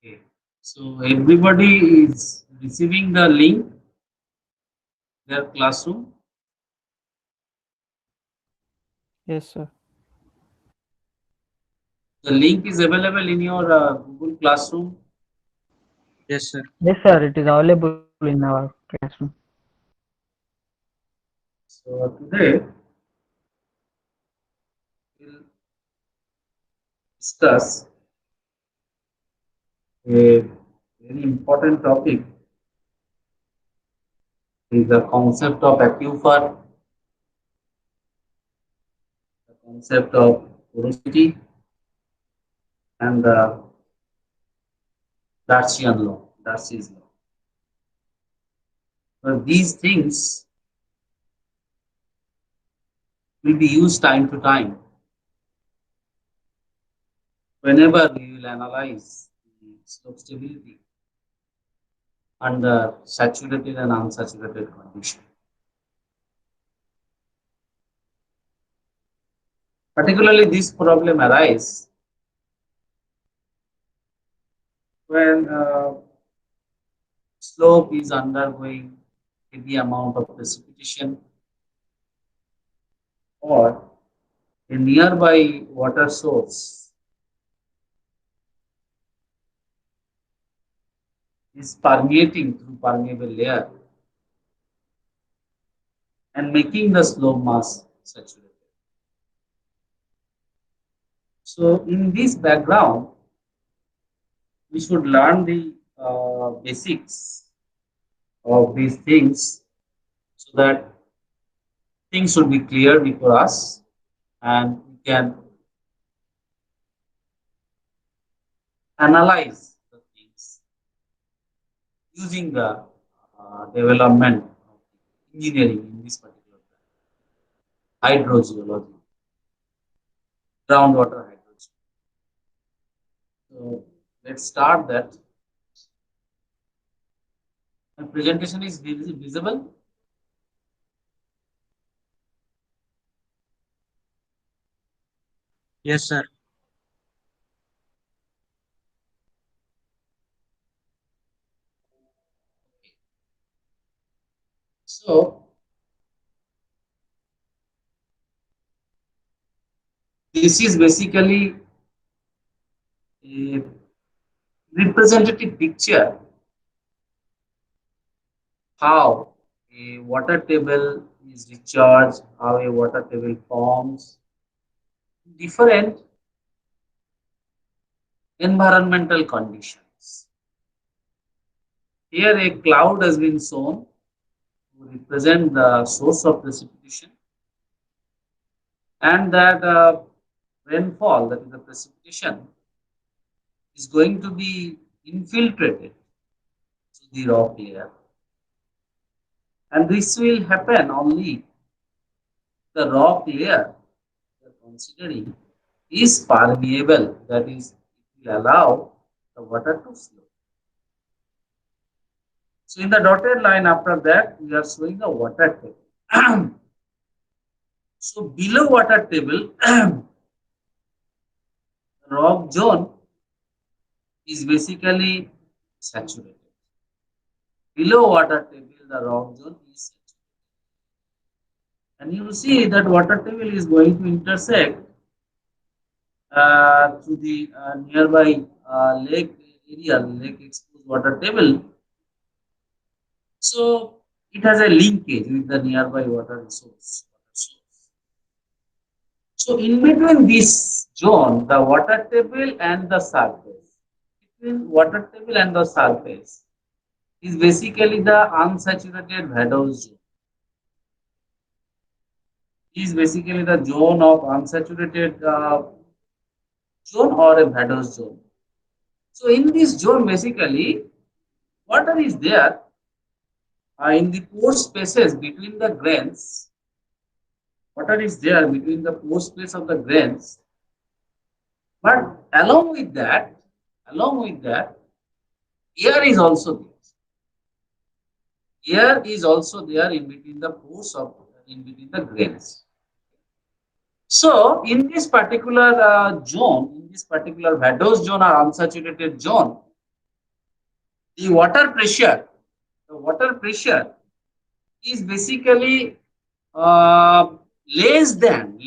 Okay. So everybody is receiving the link, their classroom. Yes, sir. The link is available in your Google Classroom. Yes, sir. Yes, sir. It is available in our classroom. So today we'll discuss a very important topic is the concept of aquifer, the concept of porosity, and the Darcian law, Darcy's law. These things will be used time to time whenever we will analyze the slope stability under saturated and unsaturated condition. Particularly, this problem arises when slope is undergoing heavy amount of precipitation or a nearby water source is permeating through permeable layer and making the slope mass saturated. So, in this background, we should learn the basics of these things so that things should be clear before us and we can analyze the things using the development of engineering in this particular hydrogeology, groundwater hydrogeology. So let's start that. My presentation is visible. Yes, sir. So this is basically a representative picture how a water table is recharged, how a water table forms, different environmental conditions. Here a cloud has been shown to represent the source of precipitation and that rainfall, that is the precipitation, is going to be infiltrated to the rock layer. And this will happen only the rock layer we are considering is permeable, that is, it will allow the water to flow. So in the dotted line after that, we are showing the water table. So below water table, rock zone is basically saturated. Below water table, the rock zone is saturated. And you see that water table is going to intersect to the nearby lake area, lake exposed water table. So it has a linkage with the nearby water resource. So in between this zone, the water table and the surface, between water table and the surface is basically the unsaturated vadose zone. Is basically the zone of unsaturated zone or a vadose zone. So in this zone, basically, water is there in the pore spaces between the grains. Water is there between the pore space of the grains, but along with that, air is also there. Air is also there in between the pores of in between the grains. So in this particular zone, in this particular vadose zone or unsaturated zone, the water pressure is basically less than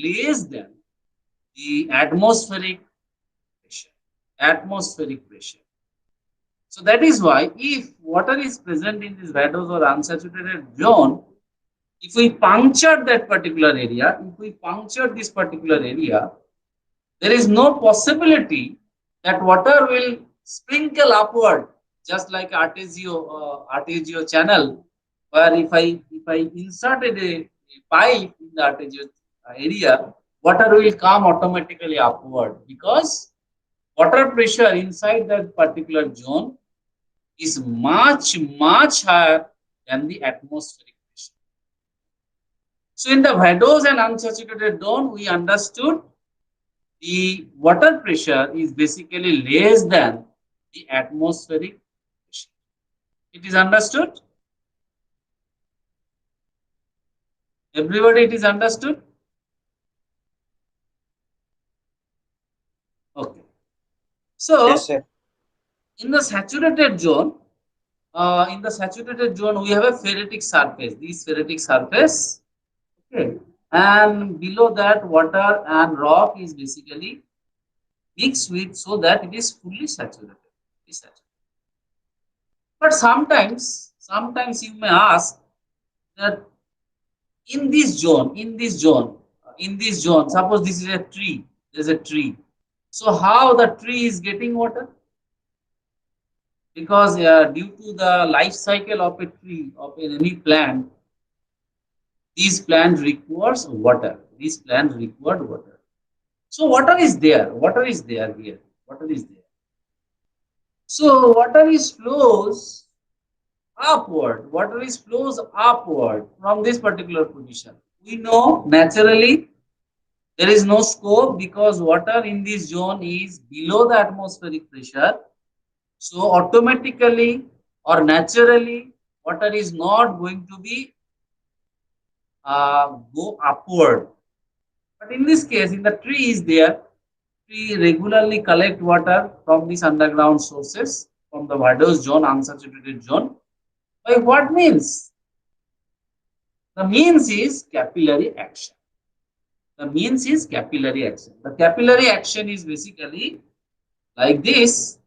the atmospheric pressure. So that is why if water is present in this vadose or unsaturated zone, if we puncture that particular area, if we puncture this particular area, there is no possibility that water will sprinkle upward, just like artesio channel, where if I inserted a pipe in the artesio area, water will come automatically upward because water pressure inside that particular zone is much higher than the atmospheric pressure. So in the vadose and unsaturated zone, we understood the water pressure is basically less than the atmospheric pressure. It is understood? Everybody, it is understood? Okay. Yes, So sir. in the saturated zone, we have a ferritic surface. This ferritic surface, okay, and below that, water and rock is basically mixed with so that it is fully saturated. But sometimes you may ask that in this zone, suppose this is a tree, there's a tree. So how the tree is getting water? Because due to the life cycle of a tree, of any plant, these plants requires water. These plants require water. So water is there. Water is there here. Water is there. So water is flows upward. Water is flows upward from this particular position. We know naturally there is no scope because water in this zone is below the atmospheric pressure. So automatically or naturally, water is not going to be go upward. But in this case, in the tree is there, tree regularly collect water from these underground sources from the vadose zone, unsaturated zone. By what means? The means is capillary action. The means is capillary action. The capillary action is basically like this.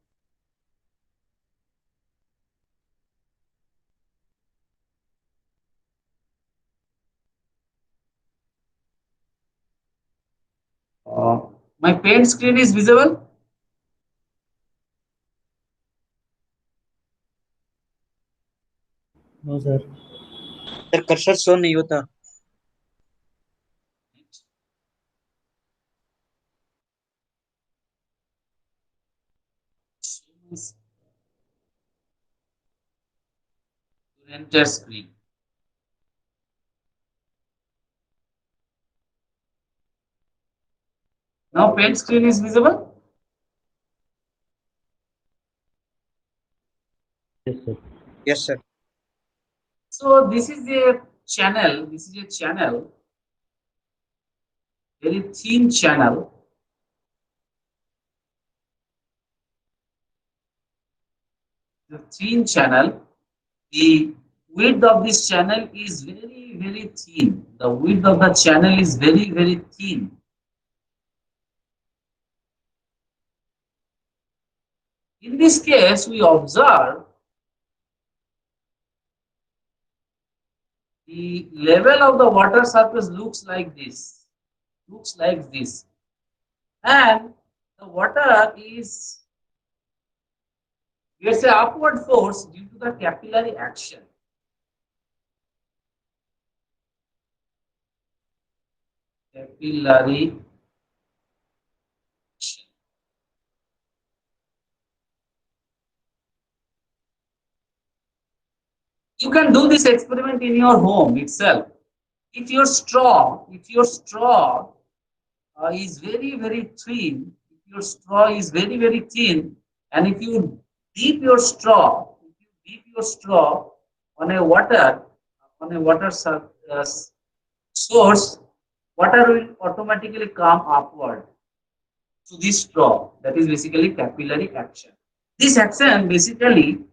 My paint screen is visible. No, sir. Sir cursor show नहीं होता. Enter screen. Now paint screen is visible. Yes, sir. Yes, sir. So this is a channel. This is a channel, very thin channel. The thin channel. The width of this channel is very thin. The width of the channel is very thin. In this case, we observe the level of the water surface looks like this. Looks like this. And the water is, gets an upward force due to the capillary action. Capillary action. You can do this experiment in your home itself. If your straw is very thin, if your straw is very thin, and if you dip your straw on a water source, water will automatically come upward to this straw. That is basically capillary action. This action basically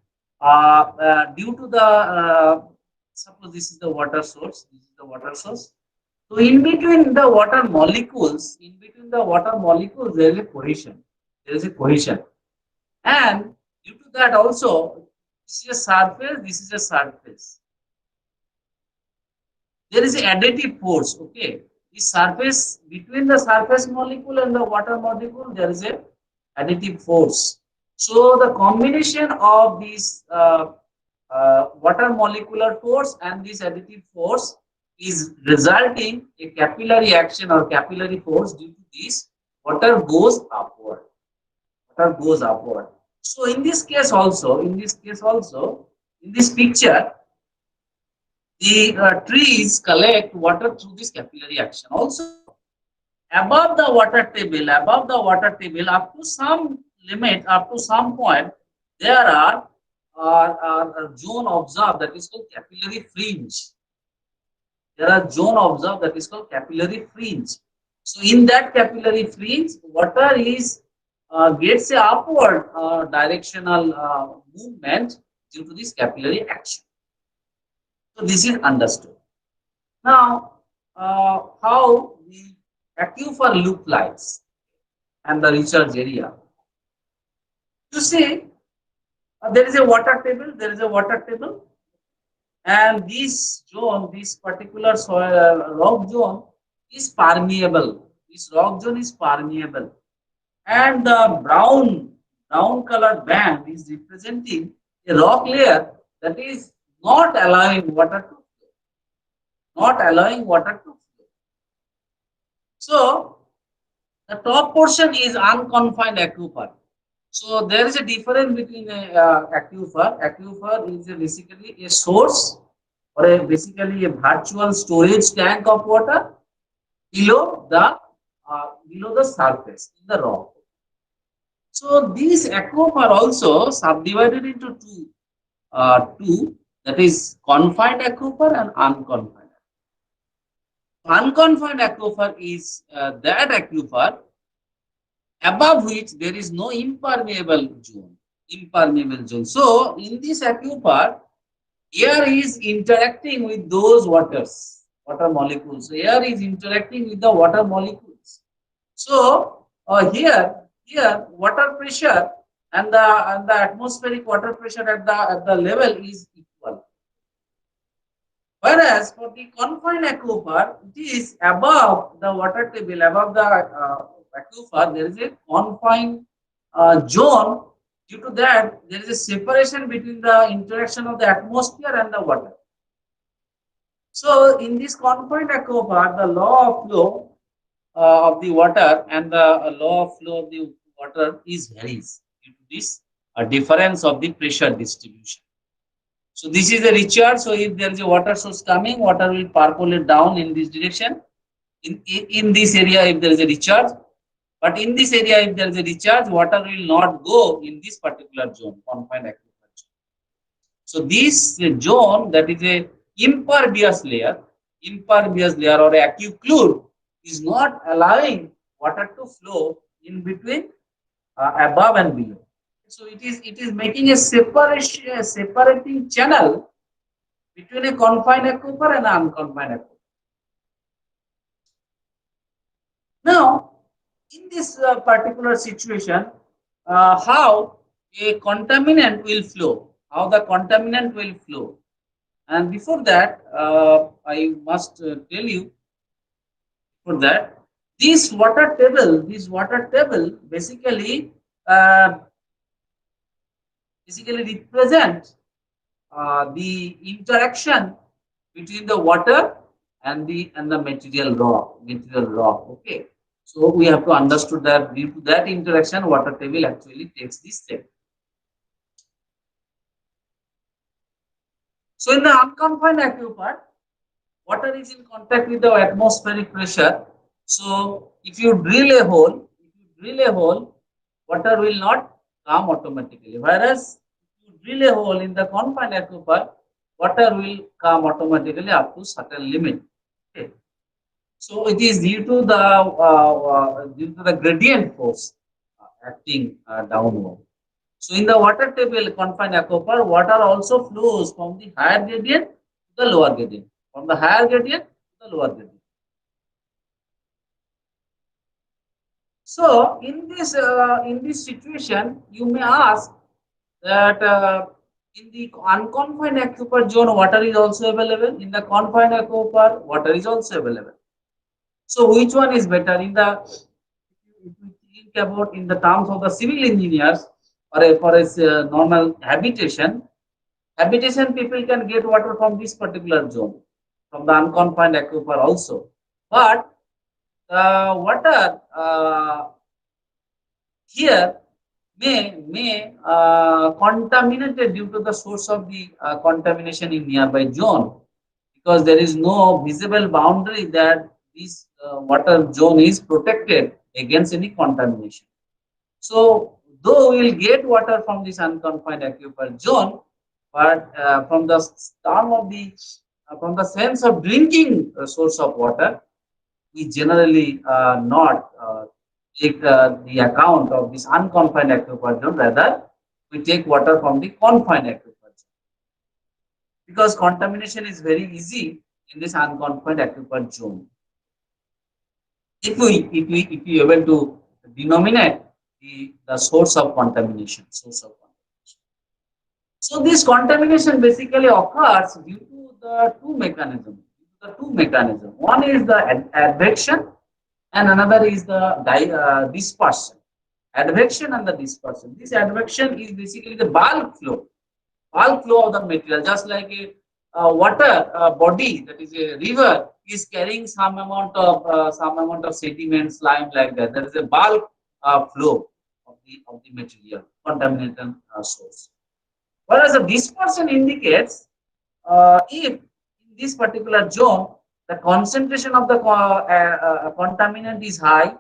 due to the suppose this is the water source. This is the water source. So in between the water molecules, there is a cohesion. There is a cohesion, and due to that also, this is a surface. This is a surface. There is a additive force. Okay, the surface between the surface molecule and the water molecule, there is a additive force. So the combination of these water molecular force and this additive force is resulting a capillary action or capillary force. Due to this, water goes upward. Water goes upward. So in this case also, in this picture, the trees collect water through this capillary action. Also, above the water table, up to some limit, up to some point, there are a zone observed that is called capillary fringe. There are zone observed that is called capillary fringe. So in that capillary fringe, water is gets a upward directional movement due to this capillary action. So this is understood. Now, how the aquifer look like and the recharge area. You see, there is a water table. There is a water table, and this zone, this particular soil rock zone, is permeable. This rock zone is permeable, and the brown colored band is representing a rock layer that is not allowing water to flow, not allowing water to flow. So the top portion is unconfined aquifer. So there is a difference between a aquifer. Aquifer is basically a source or basically a virtual storage tank of water below the surface in the rock. So these aquifer also subdivided into two, that is confined aquifer and unconfined. Unconfined aquifer is that aquifer above which there is no impermeable zone. So in this aquifer, air is interacting with those water molecules. So air is interacting with the water molecules. So here water pressure and the atmospheric water pressure at the level is equal. Whereas for the confined aquifer, it is above the water table, above the aquifer, there is a confined zone. Due to that, there is a separation between the interaction of the atmosphere and the water. So, in this confined aquifer, the law of flow of the water and the law of flow of the water is varies due to this difference of the pressure distribution. So this is a recharge. So if there is a water source coming, water will percolate down in this direction. In this area, if there is a recharge, but in this area, if there is a recharge, water will not go in this particular zone, confined aquifer zone. So this zone, that is a impervious layer or aquiclude, is not allowing water to flow in between above and below. So it is making a separating channel between a confined aquifer and an unconfined aquifer. Now, in this particular situation, how a contaminant will flow, and before that, I must tell you for that this water table uh, basically represent the interaction between the water and the material rock. Okay, so we have to understand that due to that interaction, water table actually takes this step. So in the unconfined aquifer, water is in contact with the atmospheric pressure. So if you drill a hole, water will not come automatically. Whereas if you drill a hole in the confined aquifer, water will come automatically up to certain limit. Okay. So it is due to the gradient force acting downward. So in the water table confined aquifer, water also flows from the higher gradient to the lower gradient, from the higher gradient to the lower gradient. So in this situation, you may ask that in the unconfined aquifer zone, water is also available. In the confined aquifer, water is also available. So which one is better? If you think about in the terms of the civil engineers or for a normal habitation people can get water from this particular zone, from the unconfined aquifer also. But water here may contaminated due to the source of the contamination in nearby zone, because there is no visible boundary that this water zone is protected against any contamination. So though we will get water from this unconfined aquifer zone, but from the term of the from the sense of drinking source of water, we generally not take the account of this unconfined aquifer zone. Rather, we take water from the confined aquifer zone, because contamination is very easy in this unconfined aquifer zone. If we able to denominate the source of contamination. So this contamination basically occurs due to the two mechanisms. One is the advection and another is the dispersion. Advection and the dispersion. This advection is basically the bulk flow of the material, just like a water body, that is a river, is carrying some amount of sediment, slime, like that. There is a bulk flow of the material, contaminated source. Whereas a dispersion indicates if in this particular zone the concentration of the contaminant is high,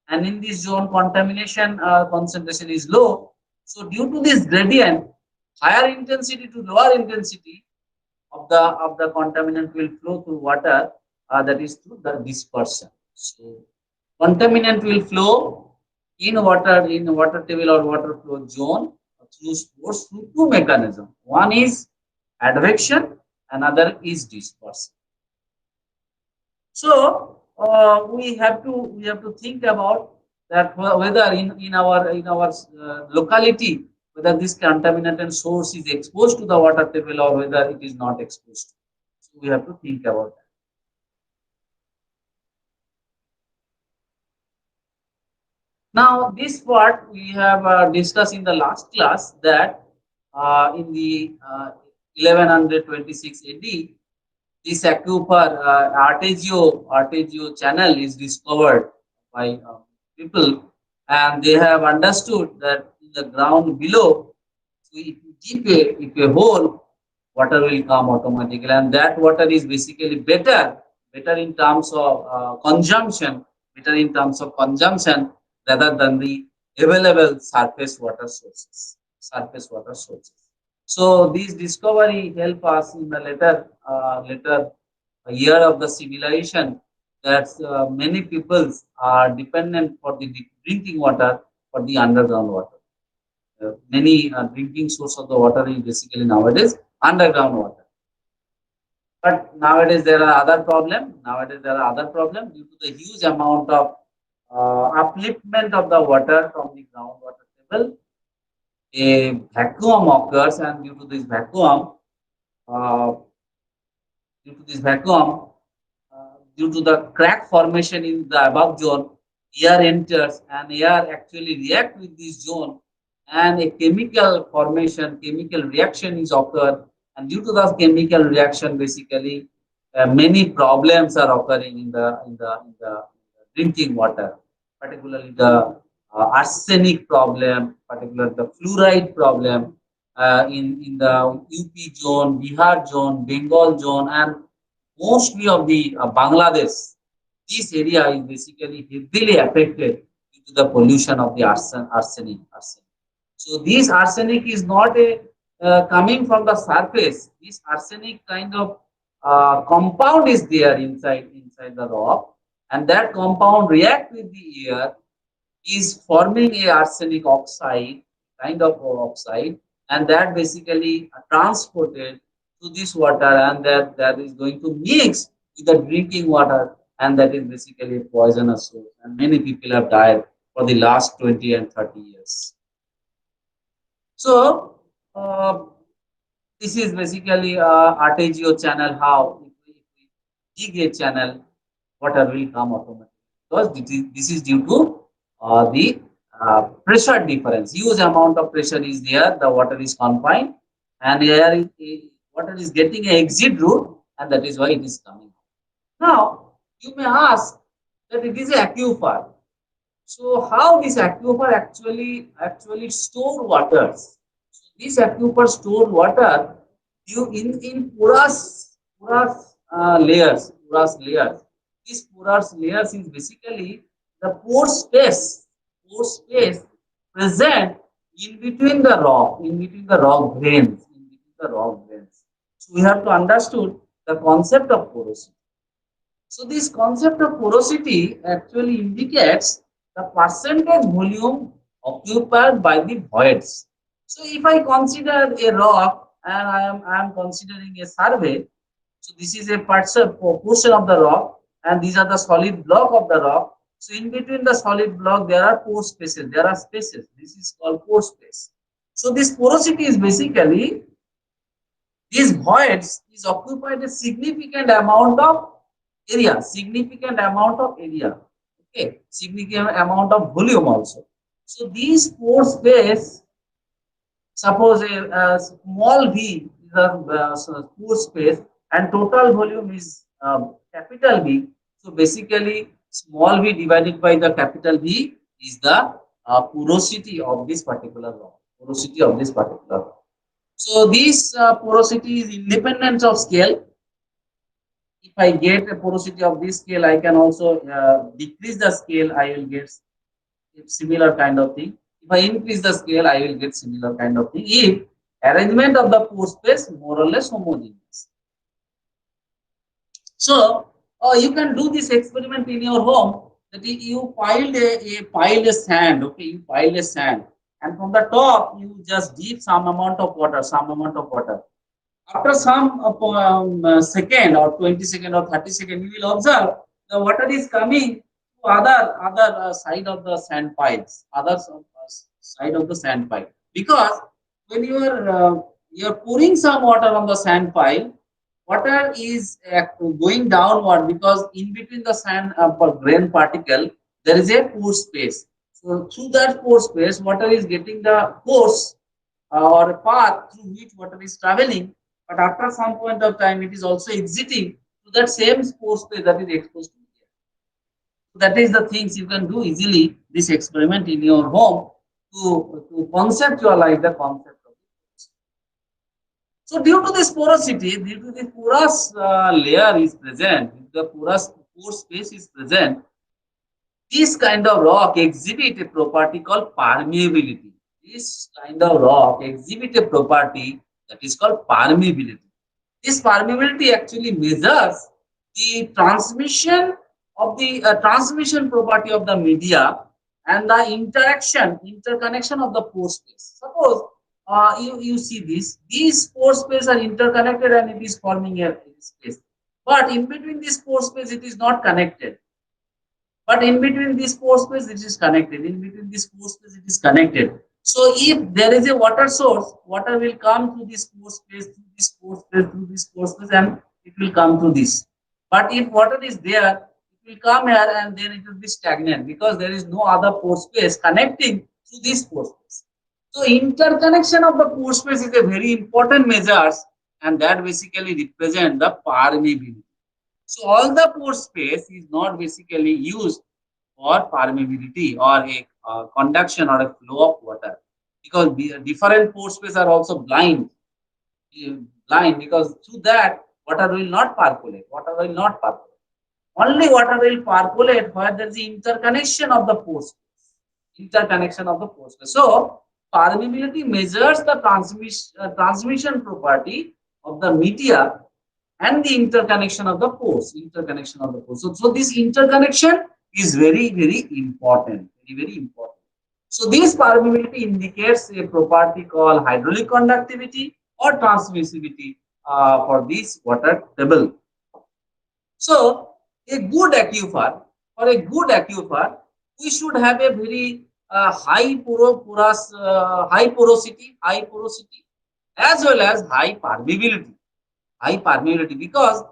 and in this zone contamination concentration is low. So due to this gradient, higher intensity to lower intensity of the contaminant will flow through water, that is through the dispersion. So contaminant will flow in water table or water flow zone through sports through two mechanisms. One is advection, another is dispersion. So we have to think about that whether in our locality, whether this contaminant source is exposed to the water table or whether it is not exposed. So we have to think about that. Now this part we have discussed in the last class, that in the 1126 AD, this aquifer Artesio channel is discovered by people, and they have understood that in the ground below, so if you if a hole, water will come automatically, and that water is basically better in terms of consumption rather than the available surface water sources. So this discovery help us in the later year of the civilization, that many peoples are dependent for the drinking water for the underground water. Many drinking source of the water is basically nowadays underground water. But nowadays there are other problem. Due to the huge amount of upliftment of the water from the groundwater table. A vacuum occurs, and uh, due to the crack formation in the above zone, air enters and air actually react with this zone, and a chemical reaction is occurred, and due to the chemical reaction, basically many problems are occurring in the drinking water, particularly the arsenic problem, particularly the fluoride problem in the UP zone, Bihar zone, Bengal zone, and mostly of the Bangladesh. This area is basically heavily affected due to the pollution of the arsenic. So this arsenic is not a coming from the surface. This arsenic kind of compound is there inside the rock, and that compound react with the air, is forming a arsenic oxide kind of oxide, and that basically transported to this water, and that is going to mix with the drinking water, and that is basically a poisonous source. And many people have died for the last 20 and 30 years. So, this is basically arpeggio channel. How if we dig a channel, water will come automatically because this is due to the pressure difference. Huge amount of pressure is there. The water is confined, and water is getting an exit route, and that is why it is coming. Now, you may ask that it is a aquifer. So, how this aquifer actually store waters? So this aquifer store water you in porous layers. This porous layers is basically the pore space present in between the rock grains, in between the rock grains. So we have to understood the concept of porosity. So this concept of porosity actually indicates the percentage volume occupied by the voids. So if I consider a rock and I am considering a survey, so this is a portion of the rock, and these are the solid block of the rock. So in between the solid block there are pore spaces. There are spaces. This is called pore space. So this porosity is basically these voids is occupied a significant amount of area, okay, significant amount of volume also. So these pore space, suppose a small v is a pore space and total volume is capital V. So basically small v divided by the capital V is the porosity of this particular rock. Porosity of this particular rock. So this porosity is independent of scale. If I get a porosity of this scale, I can also decrease the scale. I will get similar kind of thing. If I increase the scale, I will get similar kind of thing. If arrangement of the pore space more or less homogeneous. So you can do this experiment in your home. That you piled a sand. Okay, you piled a sand, and from the top you just dip some amount of water. After some second or 20 second or 30 second, you will observe the water is coming to other side of the sand piles, side of the sand pile. Because when you are pouring some water on the sand pile, water is going downward because in between the sand grain particle there is a pore space. So through that pore space, water is getting the course or a path through which water is traveling, but after some point of time it is also exiting to that same pore space that is exposed to the air. So that is the things you can do easily this experiment in your home to conceptualize the concept of it. So due to this porosity, due to the porous layer is present, the porous pore space is present, this kind of rock exhibit a property called permeability. This kind of rock exhibit a property that is called permeability. This permeability actually measures the transmission property of the media and the interconnection of the pore space. Suppose you see these pore spaces are interconnected and it is forming a space. But in between this pore space, it is not connected. But in between this pore space, it is connected. In between this pore space, it is connected. So if there is a water source, water will come through this pore space, through this pore space, through this pore space, and it will come through this. But if water is there, it will come here and then it will be stagnant because there is no other pore space connecting to this pore space. So interconnection of the pore space is a very important measure, and that basically represent the permeability. So all the pore space is not basically used for permeability or a conduction or a flow of water, because different pore space are also blind because through that water will not percolate. Only water will percolate where there is interconnection of the pore space. So permeability measures the transmission property of the media and the interconnection of the pores. So this interconnection is very important. So this permeability indicates a property called hydraulic conductivity or transmissivity for this water table. So a good aquifer, for a good aquifer, we should have a very high porosity, as well as high permeability, because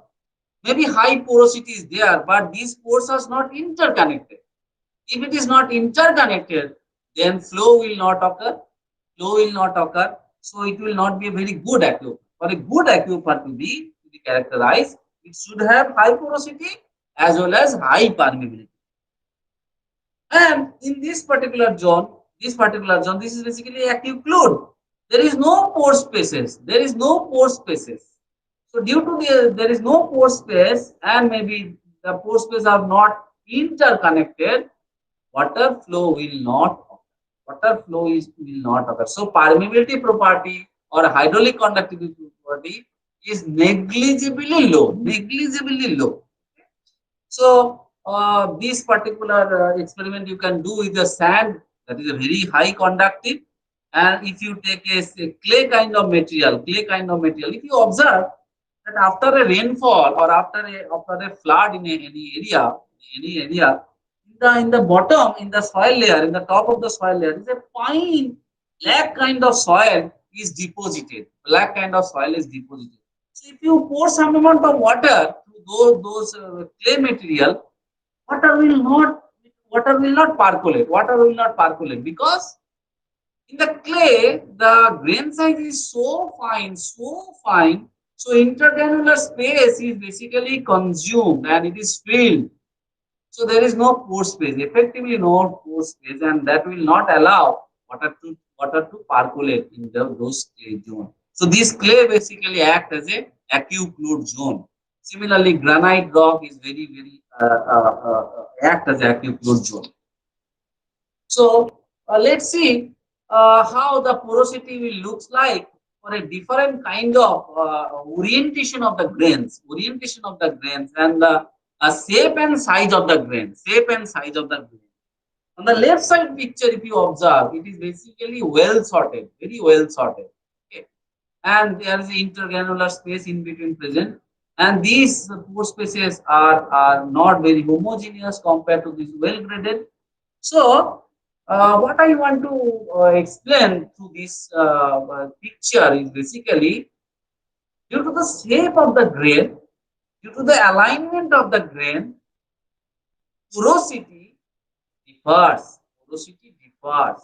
maybe high porosity is there, but these pores are not interconnected. If it is not interconnected, then flow will not occur. Flow will not occur. So it will not be a very good aquifer. For a good aquifer to be characterized, it should have high porosity as well as high permeability. And in this is basically active fluid. There is no pore spaces. There is no pore spaces. So due to there is no pore space, and maybe the pore spaces are not interconnected, water flow will not occur. Will not occur. So permeability property or hydraulic conductivity property is negligibly low. So this particular experiment you can do with the sand, that is a very high conductive, and if you take a say, clay kind of material, if you observe that after a rainfall or after a flood in any area, in the bottom, in the soil layer, in the top of the soil layer, is a fine black kind of soil is deposited. Black kind of soil is deposited. So if you pour some amount of water to those clay material, water will not water will not percolate. Water will not percolate because in the clay the grain size is so fine, so fine. So intergranular space is basically consumed and it is filled. So there is no pore space, effectively no pore space, and that will not allow water to percolate in those clay zone. So this clay basically act as a acute fluid zone. Similarly, granite rock is very act as active fluid zone. So let's see how the porosity will looks like for a different kind of orientation of the grains, and the shape and size of the grain. On the left side picture, if you observe, it is basically well sorted, very well sorted. Okay. And there is intergranular space in between present. And these pore spaces are not very homogeneous compared to this well graded. So, what I want to explain through this picture is basically due to the shape of the grain, due to the alignment of the grain, porosity differs. Porosity differs.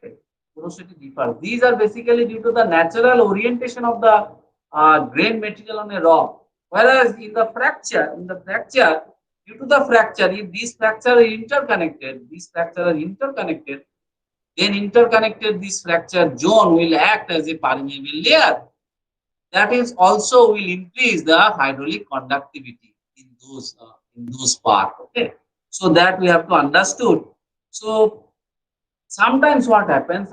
Okay. Porosity differs. These are basically due to the natural orientation of the grain material on a rock. Whereas in the fracture, due to the fracture, if these fractures are interconnected, then interconnected this fracture zone will act as a permeable layer. That is also will increase the hydraulic conductivity in those parts. Okay, so that we have to understood. So sometimes what happens,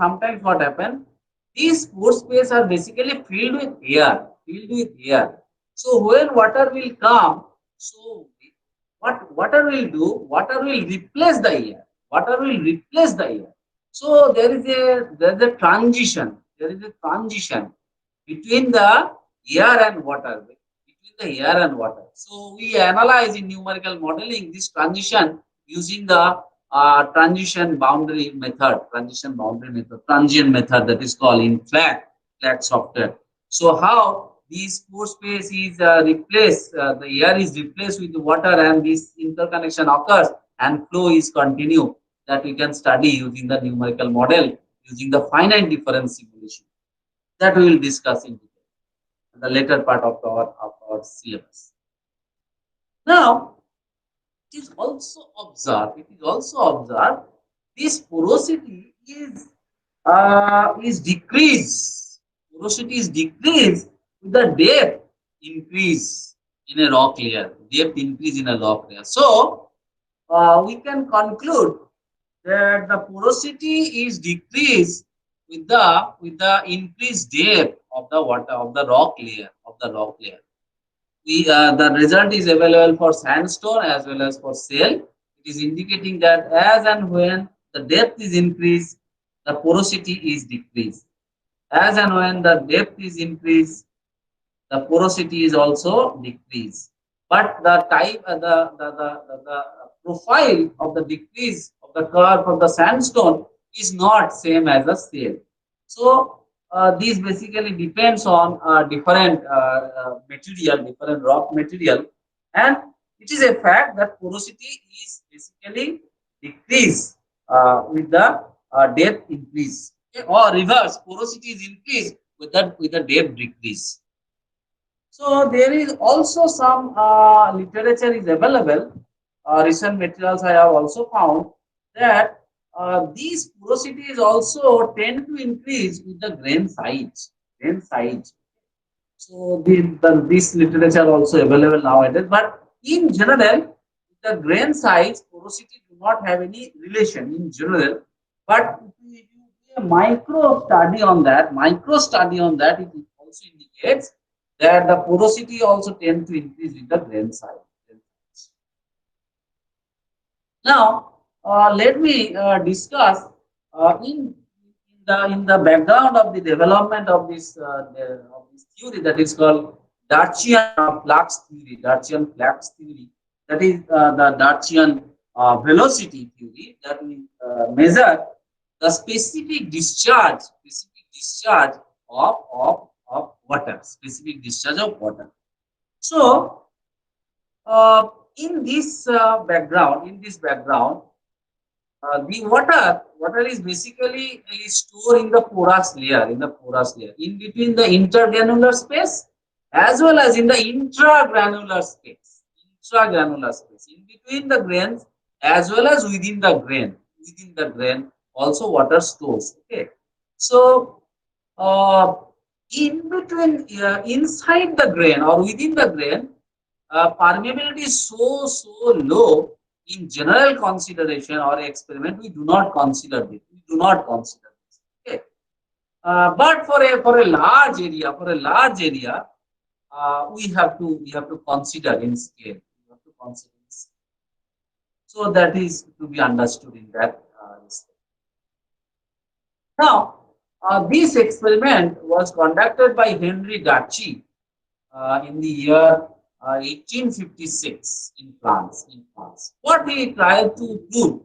these pore space are basically filled with air. So when water will come, so what water will do, water will replace the air. So there is a transition. Between the air and water. So we analyze in numerical modeling this transition using the transient method that is called in flat software. So how these pore space is replaced, the air is replaced with the water, and this interconnection occurs and flow is continued, that we can study using the numerical model using the finite difference simulation, that we will discuss in the later part of our syllabus. Now, it is also observed this porosity is decreased. Porosity is decreased with the depth increase in a rock layer. So we can conclude that the porosity is decreased with the increased depth of the rock layer. The result is available for sandstone as well as for shale. It is indicating that as and when the depth is increased, the porosity is decreased. As and when the depth is increased, the porosity is also decreased. But the type, the profile of the decrease of the curve of the sandstone is not same as the shale. So this basically depends on different material, different rock material, and it is a fact that porosity is basically decreased with the depth increase, okay? Or reverse, porosity is increased with the depth decrease. So there is also some literature is available. Recent materials I have also found that these porosities also tend to increase with the grain size. Grain size. So this literature also available nowadays. But in general, the grain size porosity do not have any relation in general. But if you do a micro study on that, it also indicates that the porosity also tend to increase with the grain size. Now, let me discuss in the background of the development of this theory that is called Dacian flux theory. Dacian flux theory, that is the Dacian velocity theory, that will measure the specific discharge of water, specific discharge of water. So, in this background, the water is basically stored in the porous layer, in between the intergranular space as well as in the intragranular space, in between the grains as well as within the grain also water stores. Okay, so uh, in between, inside the grain or within the grain, permeability is so low. In general consideration or experiment, we do not consider this. Okay. But for a large area, we have to consider in scale. So that is to be understood in that respect. Now, this experiment was conducted by Henry Dachy in the year 1856 in France. What he tried to prove?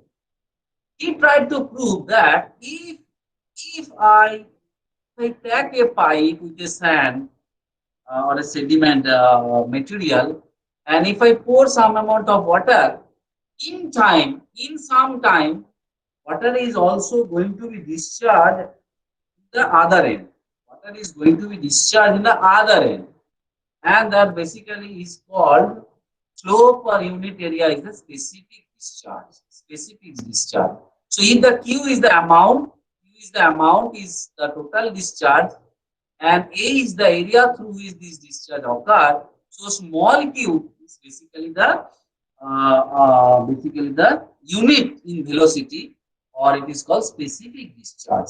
He tried to prove that if I take a pipe with a sand or a sediment material, and if I pour some amount of water, in some time, water is also going to be discharged the other end. Water is going to be discharged in the other end, and that basically is called flow per unit area is the specific discharge. So if the Q is the amount, is the total discharge, and A is the area through which this discharge occurs. So small q is basically the unit in velocity, or it is called specific discharge.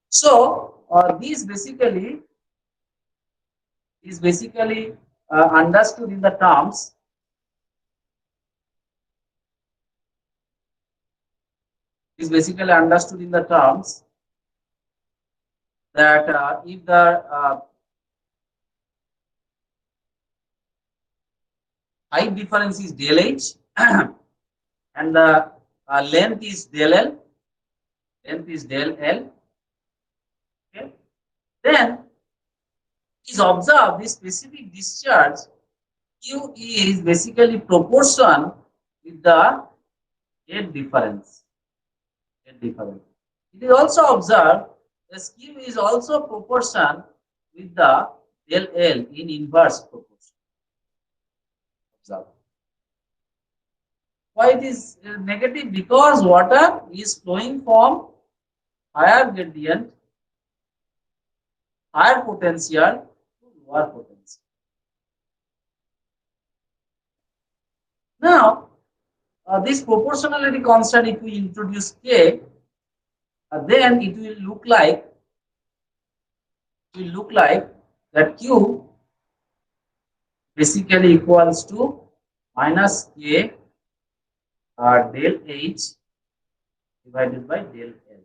So this basically is understood in the terms that if the height difference is del h and the length is del l, okay, then is observed this specific discharge Q is basically proportion with the head difference. It is also observed that Q is also proportion with the del L in inverse proportion. Observe. Why it is negative? Because water is flowing from higher gradient, higher potential to lower potential. Now, this proportionality constant, if we introduce K, then it will look like that Q basically equals to minus K del H divided by del L.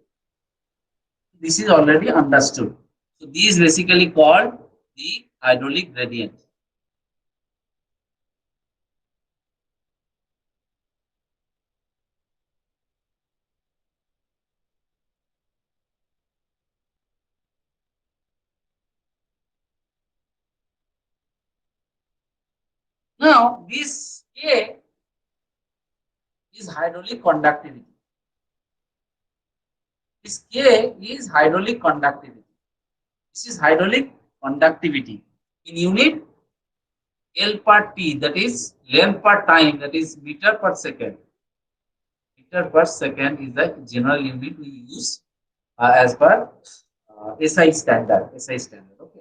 this is already understood. So this is basically called the hydraulic gradient. Now this K is hydraulic conductivity. This K is hydraulic conductivity. This is hydraulic conductivity in unit L per T, that is length per time, that is meter per second. Meter per second is the general unit we use as per SI standard. SI standard. Okay.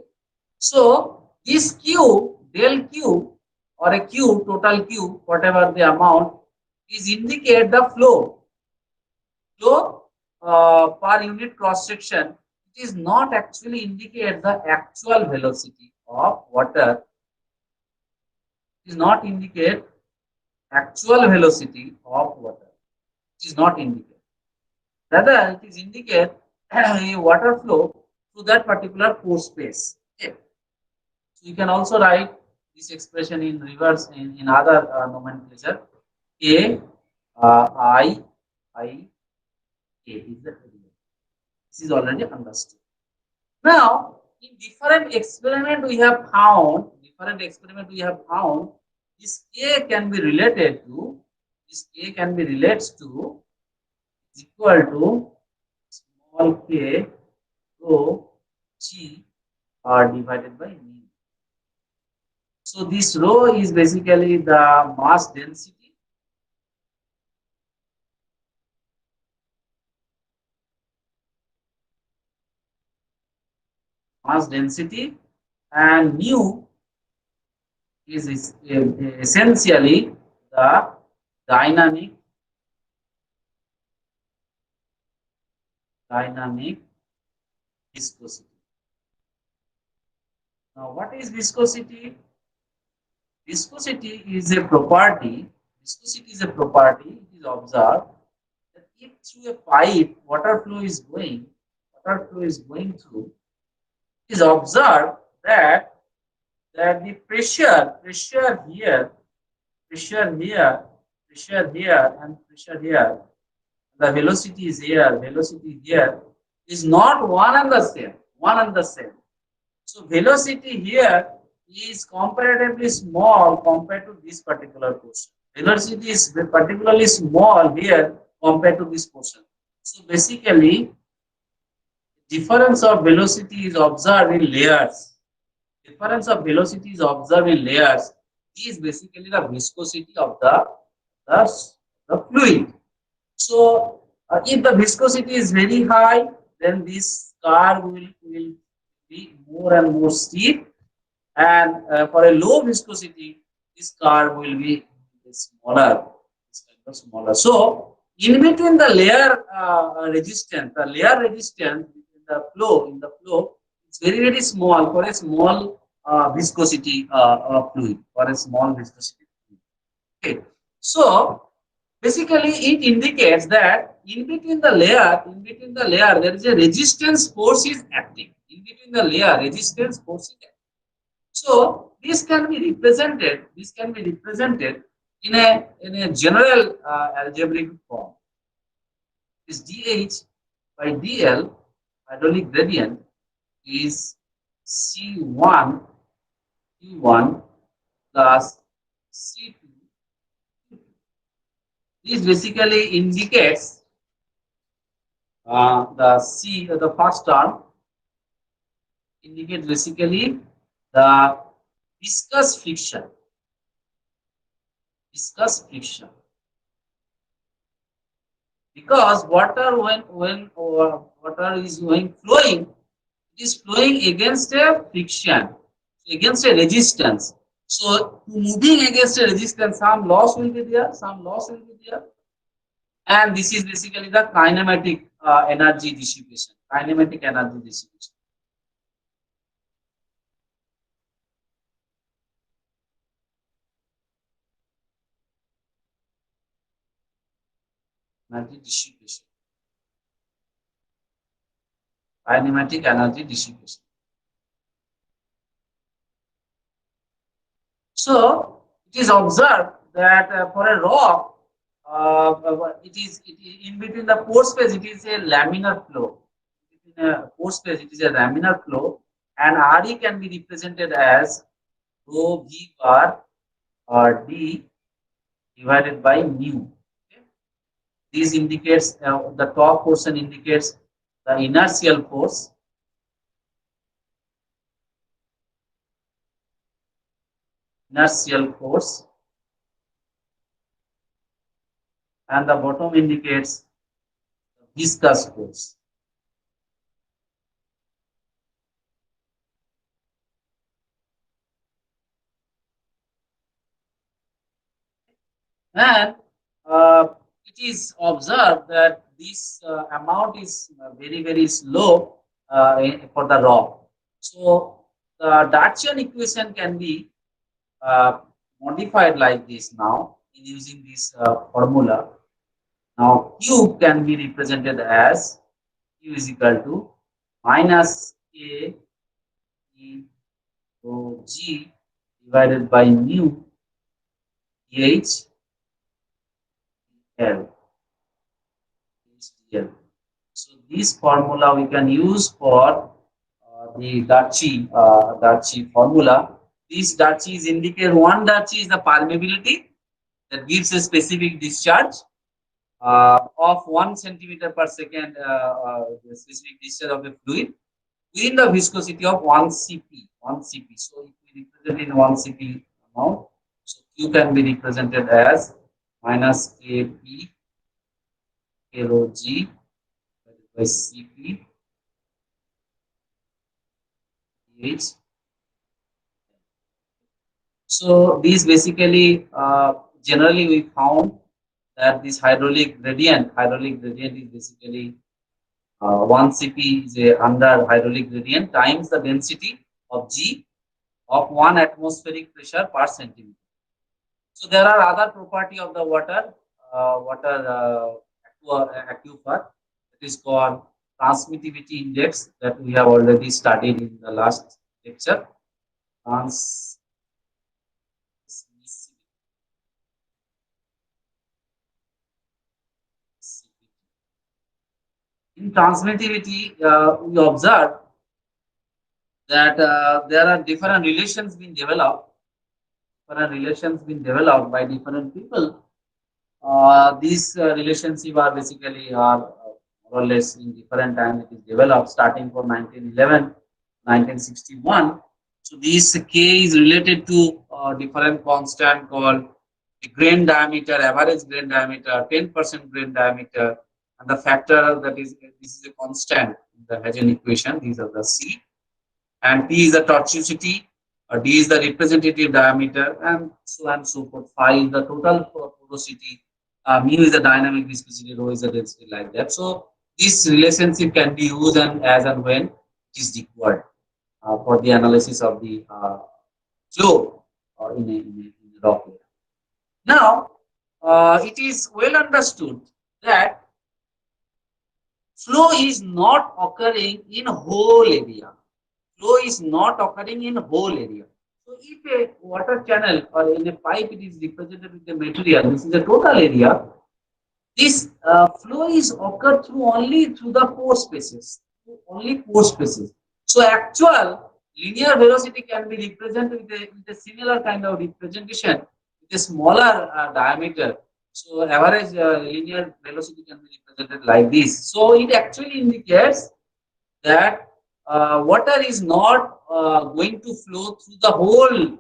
So this Q, del Q or a Q, total Q, whatever the amount, is indicate the flow. Flow per unit cross section. It is not actually indicate the actual velocity of water. It is not indicate actual velocity of water. It is not indicate. Rather, it is indicate a water flow through that particular pore space. Okay. So you can also write this expression in reverse in other nomenclature. A I I A is the area. This is already understood. Now, in different experiment we have found, this K can be related to, this K can be related to is equal to small k rho g divided by mu. So this rho is basically the mass density. Mass density and mu is essentially the dynamic viscosity. Now, what is viscosity? Viscosity is a property. Viscosity is a property. It is observed that if through a pipe water flow is going through, it is observed that the pressure here, and pressure here, the velocity is here is not one and the same. So velocity here is comparatively small compared to this particular portion. Velocity is particularly small here compared to this portion. So basically, difference of velocity is observed in layers. Difference of velocity is observed in layers. Is basically the viscosity of the fluid. So if the viscosity is very high, then this curve will be more and more steep, and for a low viscosity, this curve will be smaller. So in between the layer resistance, in the flow, it's very small for a small viscosity fluid, for a small viscosity fluid. Okay, so basically it indicates that in between the layer, there is a resistance force is acting. In between the layer, resistance force is acting. So this can be represented. In a general algebraic form. This dH by dl hydraulic gradient is C1 Q1 plus C2. This basically indicates the first term indicates basically the viscous friction. Because water when water is flowing, it is flowing against a friction, against a resistance. So moving against a resistance, some loss will be there, and this is basically the kinematic energy dissipation. Energy dissipation. kinematic energy dissipation. So it is observed that for a rock, in between the pore space, it is a laminar flow. In a pore space, it is a laminar flow, and RE can be represented as rho V bar or D divided by mu. Okay? This indicates the top portion indicates the inertial force. Inertial force, and the bottom indicates viscous force. And it is observed that this amount is very slow for the rock. So the Darcian equation can be uh, modified like this now in using this formula. Now Q can be represented as Q is equal to minus A E rho G divided by mu H L. So this formula we can use for the Darcy formula. These Darcy's indicate one Darcy is the permeability that gives a specific discharge of 1 centimeter per second, the specific discharge of a fluid within the viscosity of 1 cp. 1 cp. So if we represent in 1 cp amount, so Q can be represented as minus Kp K rho G by Cp H. So these basically generally we found that this hydraulic gradient is basically 1 Cp is a under hydraulic gradient times the density of G of 1 atmospheric pressure per centimeter. So there are other property of the water aquifer. It is called transmittivity index that we have already studied in the last lecture. In transmittivity, we observe that there are different relations being developed. By different people. These relationship are basically more or less in different time. It is developed starting from 1911, 1961. So this K is related to different constant called the grain diameter, average grain diameter, 10% grain diameter, and the factor that is this is a constant in the Hagen equation. These are the C, and P is the tortuosity, D is the representative diameter, and so on and so forth. Phi is the total porosity, mu is the dynamic viscosity, rho is the density, like that. So this relationship can be used and as and when it is required for the analysis of the flow in a rock layer. Now, it is well understood that flow is not occurring in whole area. Flow is not occurring in whole area. So if a water channel or in a pipe it is represented with the material, this is the total area. This flow is occurred only through the pore spaces. So actual linear velocity can be represented with a similar kind of representation with a smaller diameter. So average linear velocity can be represented like this. So it actually indicates that water is not going to flow through the whole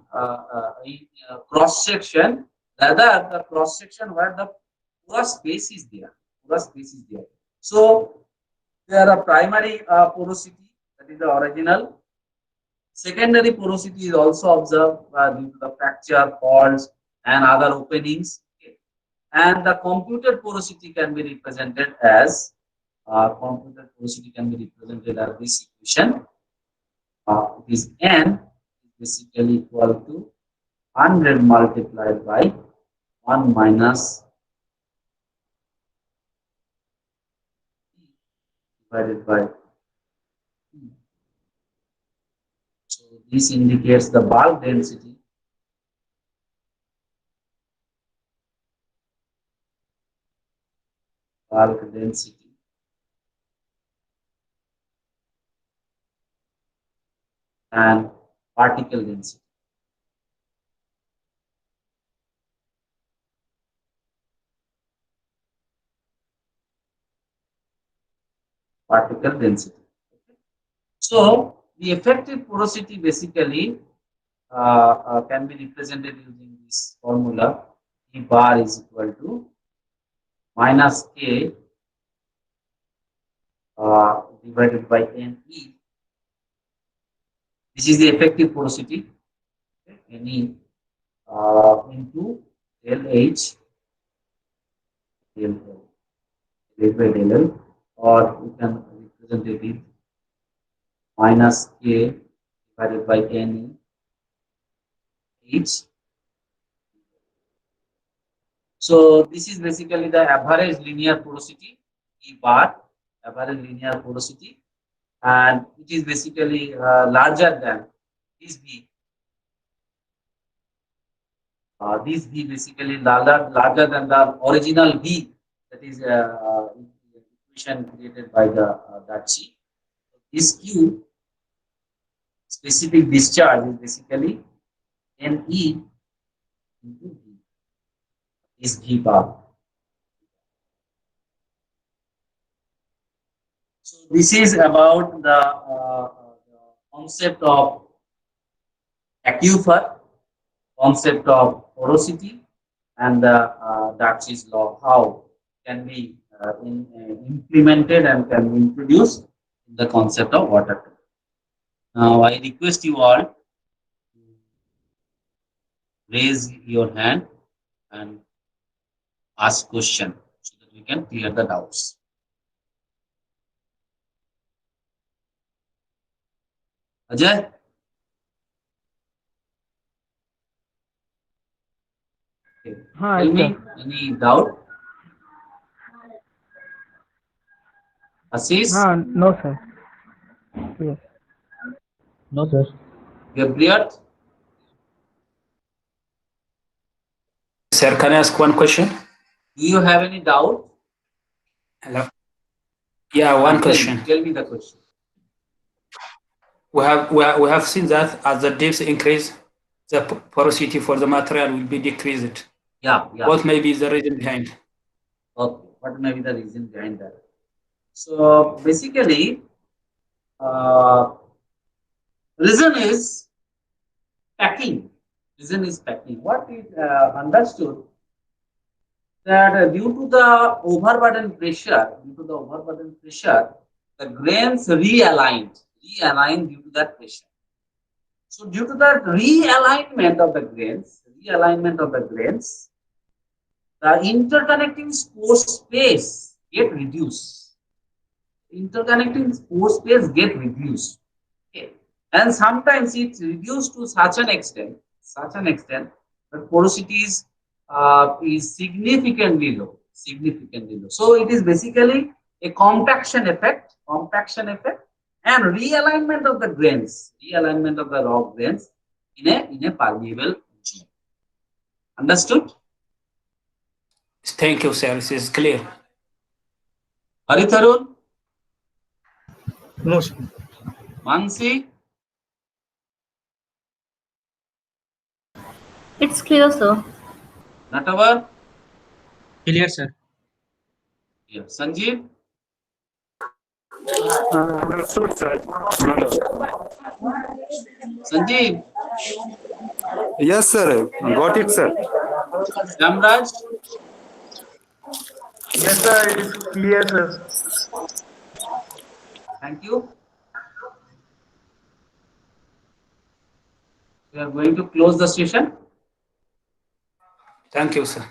cross section, rather the cross section where the porous space is there. So there are primary porosity, that is the original. Secondary porosity is also observed due to the fracture, faults, and other openings. Okay. And the computed porosity can be represented as this equation. It is n basically equal to 100 multiplied by 1 minus divided by This indicates the bulk density. Bulk density. And particle density. Particle density. So the effective porosity basically can be represented using this formula. E bar is equal to minus K divided by Ne. This is the effective porosity. Ne into LH del L. Del by del L, or you can represent it with minus K divided by Ne H. So this is basically the average linear porosity, E bar, average linear porosity, and it is basically larger than this V. This V basically larger than the original V, that is equation created by the Darcy. This Q, specific discharge, is basically Ne into V. Is V bar. So this is about the concept of aquifer, concept of porosity, and the Darcy's law, how can be implemented and can be introduced in the concept of water. Now I request you all to raise your hand and ask question so that we can clear the doubts. Ajay? Okay. Tell me, any doubt? Assis? No, sir. Yes. No, sir. Gabriel? Sir, can I ask one question? Do you have any doubt? Hello. Yeah, one question. Tell me the question. We have seen that as the depths increase, the porosity for the material will be decreased. Yeah. What may be the reason behind? Okay, what may be the reason behind that? So basically, reason is packing. Reason is packing. What is understood that due to the overburden pressure, the grains realigned due to that pressure. So due to that realignment of the grains, the interconnecting pore space get reduced. Okay. And sometimes it's reduced to such an extent that porosity is significantly low. So it is basically a compaction effect and realignment of the grains, rock grains in a permeable zone. Understood? Thank you, sir. This is clear. Haritharun? No, sir. Mansi? It's clear, sir. Natavar? Clear, sir. Yeah. Sanjeev? Understood, sir. Sanjeev? Yes, sir. Got it, sir. Ramraj? Yes, sir. It is clear, sir. Thank you. We are going to close the session. Thank you, sir.